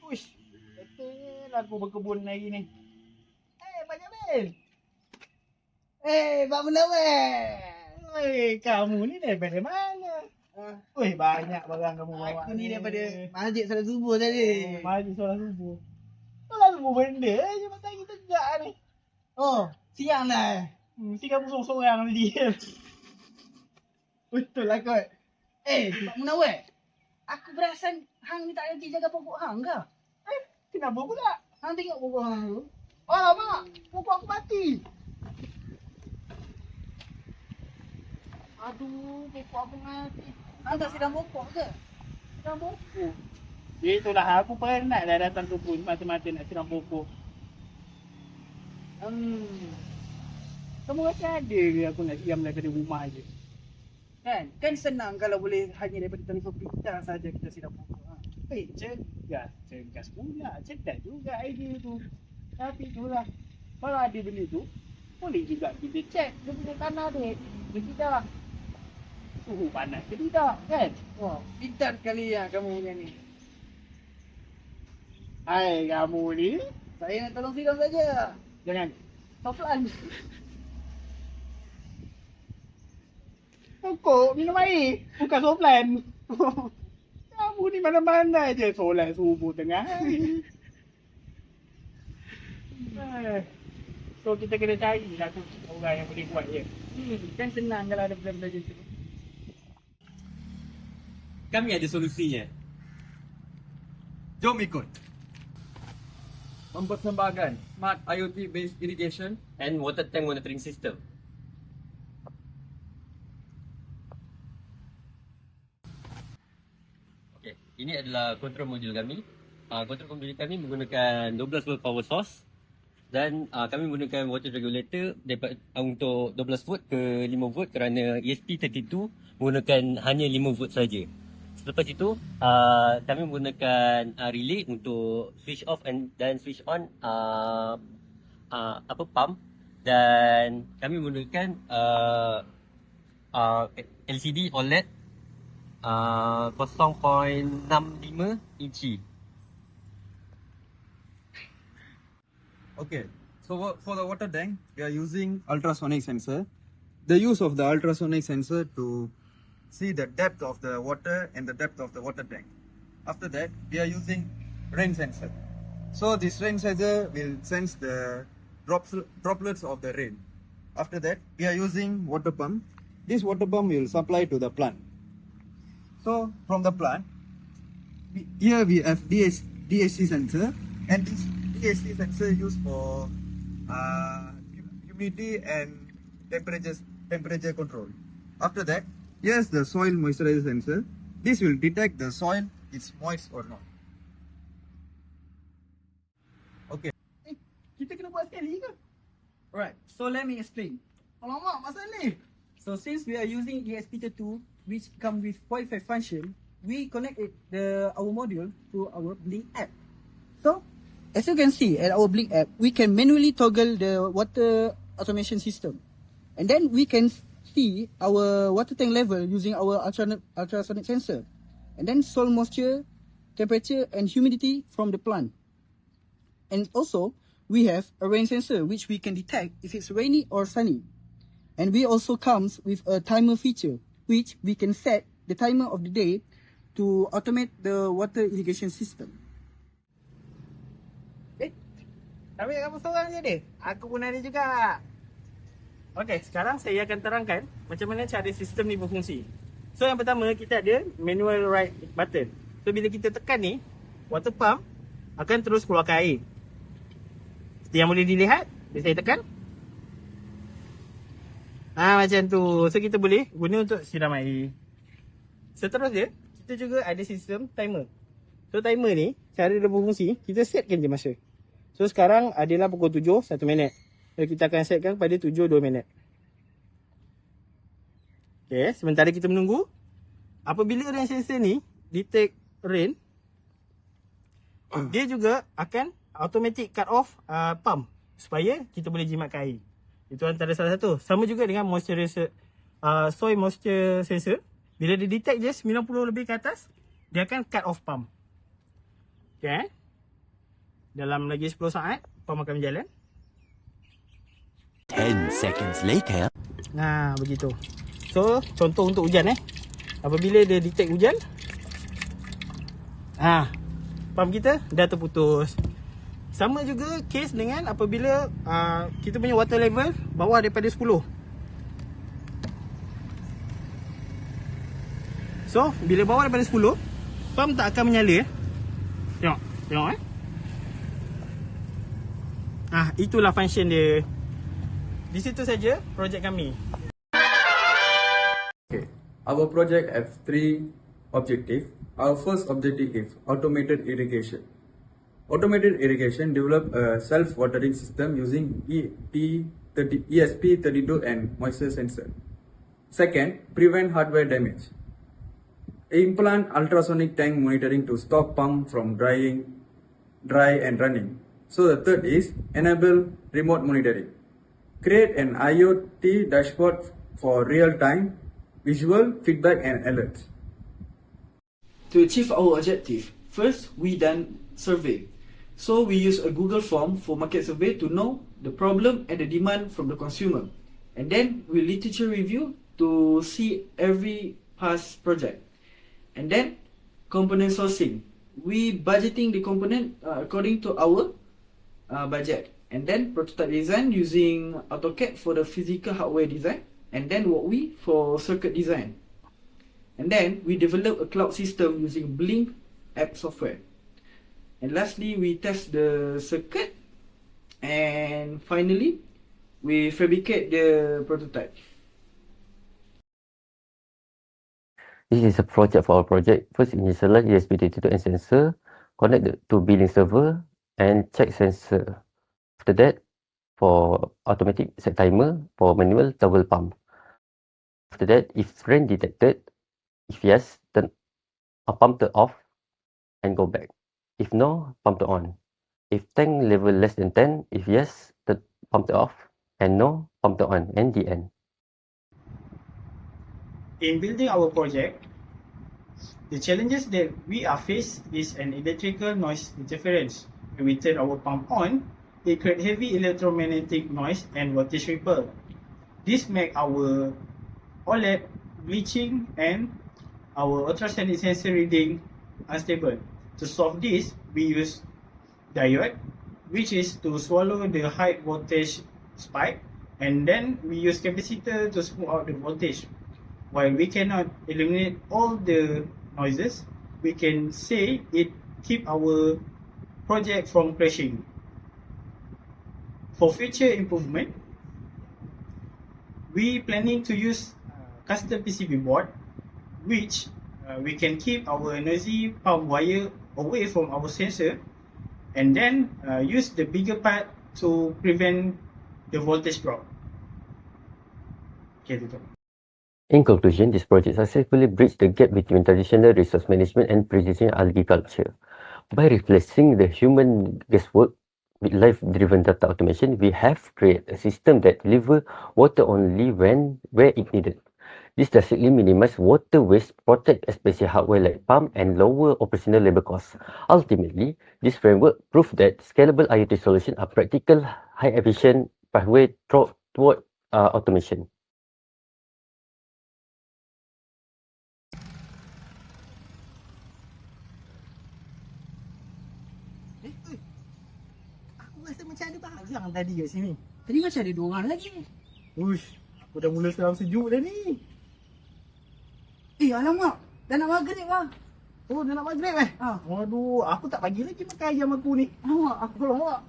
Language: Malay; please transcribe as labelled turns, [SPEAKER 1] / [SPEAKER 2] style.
[SPEAKER 1] Uish, betul aku berkebun hari ni. Pak Jamil.
[SPEAKER 2] Pak Munawar.
[SPEAKER 1] Oi, kamu ni daripada mana? Oi, banyak barang kamu bawa.
[SPEAKER 2] Aku ni daripada Masjid Solat Subuh tadi.
[SPEAKER 1] Masjid Solat Subuh. Solat Subuh benda je matahari tegak ni.
[SPEAKER 2] Oh, siang dah.
[SPEAKER 1] Mesti kamu sorang-sorang tadi.
[SPEAKER 2] Betul lah kot. Pak Munawar. Aku perasan hang ni tak reti jaga pokok hang ke?
[SPEAKER 1] Kenapa pula?
[SPEAKER 2] Hang tengok pokok hang tu.
[SPEAKER 1] Alamak, pokok aku mati.
[SPEAKER 2] Aduh, pokok aku mati. Hang tak siram pokok ke?
[SPEAKER 1] Siram pokok. Itulah aku penat dah datang kebun mata-mata nak siram pokok. Kamu rasa ada ke aku nak siram daripada rumah je?
[SPEAKER 2] Kan senang kalau boleh hanya daripada telefon pintar saja kita siram pokok.
[SPEAKER 1] Cergas pula. Cerdas juga idea tu. Tapi itulah, kalau ada benda tu, boleh juga kita check dia punya tanah dia. Dia tidak suhu panas ke tidak, kan?
[SPEAKER 2] Wah, pintar sekali ya kamu punya ni.
[SPEAKER 1] Hai kamu ni.
[SPEAKER 2] Saya nak tolong siram saja.
[SPEAKER 1] Jangan.
[SPEAKER 2] Soflan.
[SPEAKER 1] Pokok minum air. Bukan soplan. Kamu ni mana-mana je solat subuh tengah hari. So kita kena cari satu orang yang boleh buat je.
[SPEAKER 2] Kan senang kalau ada benda-benda macam tu.
[SPEAKER 3] Kami ada solusinya. Jom ikut. Mempersembahkan smart IoT based irrigation and water tank monitoring system. Okey, ini adalah control module kami. Control module kami menggunakan 12 volt power source dan kami menggunakan water regulator untuk 12 volt ke 5 volt kerana ESP32 menggunakan hanya 5 volt saja. Selepas itu, kami menggunakan relay untuk switch off dan switch on pump, dan kami menggunakan LCD OLED 0.65 inci.
[SPEAKER 4] Okay, so for the water tank, we are using ultrasonic sensor. The use of the ultrasonic sensor to see the depth of the water and the depth of the water tank. After that, we are using rain sensor. So this rain sensor will sense the droplets of the rain. After that, we are using water pump. This water pump will supply to the plant. So from the plant, here we have DHC sensor, and this DHC sensor used for humidity and temperature control. After that, here's the soil moisturizer sensor. This will detect the soil is moist or not. Okay.
[SPEAKER 1] Kita kena buat sekali ke?
[SPEAKER 2] Alright, so let me explain.
[SPEAKER 1] Alamak, masa ni.
[SPEAKER 2] So since we are using ESP32, which come with Wi-Fi function, we connected our module to our Blink app. So, as you can see at our Blink app, we can manually toggle the water automation system. And then we can see our water tank level using our ultrasonic sensor. And then soil moisture, temperature and humidity from the plant. And also, we have a rain sensor which we can detect if it's rainy or sunny. And we also comes with a timer feature which we can set the timer of the day to automate the water irrigation system.
[SPEAKER 1] Tapi kamu seorang je ni. Aku pun ada juga. Okey, sekarang saya akan terangkan macam mana cara sistem ni berfungsi. So yang pertama, kita ada manual right button. So bila kita tekan ni, water pump akan terus keluarkan air. Seperti yang boleh dilihat, bila saya tekan. Macam tu. So kita boleh guna untuk siram air. Seterusnya, kita juga ada sistem timer. So timer ni, cara dia berfungsi, kita setkan je masa. So sekarang adalah pukul 7, 1 minit. So kita akan setkan pada 7, 2 minit. Okay, sementara kita menunggu. Apabila rain sensor ni detect rain, dia juga akan automatic cut off pump supaya kita boleh jimatkan air. Itu antara salah satu. Sama juga dengan soil moisture sensor. Bila dia detect je 90 lebih ke atas, dia akan cut off pump. Okay. Dalam lagi 10 saat, pam akan berjalan.
[SPEAKER 5] 10 seconds later.
[SPEAKER 1] Nah, begitu. So, contoh untuk hujan apabila dia detect hujan, pam kita dah terputus. Sama juga case dengan apabila kita punya water level bawah daripada 10. So, bila bawah daripada 10, pam tak akan menyala. Tengok itulah function dia. Di situ saja projek kami.
[SPEAKER 4] Okay. Our project have three objectives. Our first objective is automated irrigation. Automated irrigation develop a self-watering system using ESP32 and moisture sensor. Second, prevent hardware damage. Implant ultrasonic tank monitoring to stop pump from dry and running. So the third is enable remote monitoring. Create an IoT dashboard for real-time visual feedback and alerts.
[SPEAKER 2] To achieve our objective, first we done survey. So we use a Google form for market survey to know the problem and the demand from the consumer. And then we literature review to see every past project. And then component sourcing. We budgeting the component according to our budget. And then prototype design using AutoCAD for the physical hardware design. And then WalkWe for circuit design. And then we develop a cloud system using Blink app software. And lastly, we test the circuit. And finally, we fabricate the prototype.
[SPEAKER 3] This is a project for our project. First, initialize ESP32 and sensor, connect to billing server, and check sensor. After that, for automatic set timer, for manual towel pump. After that, if rain detected, if yes, then pump to off and go back. If no, pump to on. If tank level less than 10, if yes, then pump to off, and no, pump to on, and the end.
[SPEAKER 1] In building our project, the challenges that we are faced is an electrical noise interference. When we turn our pump on, it creates heavy electromagnetic noise and voltage ripple. This makes our OLED bleaching and our ultrasonic sensor reading unstable. To solve this, we use diode, which is to swallow the high voltage spike, and then we use capacitor to smooth out the voltage. While we cannot eliminate all the noises, we can say it keep our project from crashing. For future improvement, we planning to use custom PCB board, which we can keep our noisy pump wire away from our sensor, and then use the bigger part to prevent the voltage drop. Okay, tutup.
[SPEAKER 3] In conclusion, this project successfully bridged the gap between traditional resource management and precision agriculture. By replacing the human guesswork with life-driven data automation, we have created a system that delivers water only where it needed. This drastically minimizes water waste, protect especially hardware like pump, and lower operational labor costs. Ultimately, this framework proved that scalable IoT solutions are practical, high-efficient pathway toward automation.
[SPEAKER 1] Aku rasa macam ada barang tadi kat sini.
[SPEAKER 2] Tadi macam ada 2 orang lagi.
[SPEAKER 1] Uish, aku dah mula seram sejuk dah ni.
[SPEAKER 2] Alamak. Dah nak maghrib lah.
[SPEAKER 1] Oh, dah nak maghrib
[SPEAKER 2] Ah.
[SPEAKER 1] Waduh, aku tak pagi lagi makan ayam aku ni.
[SPEAKER 2] Alamak.
[SPEAKER 1] Alamak.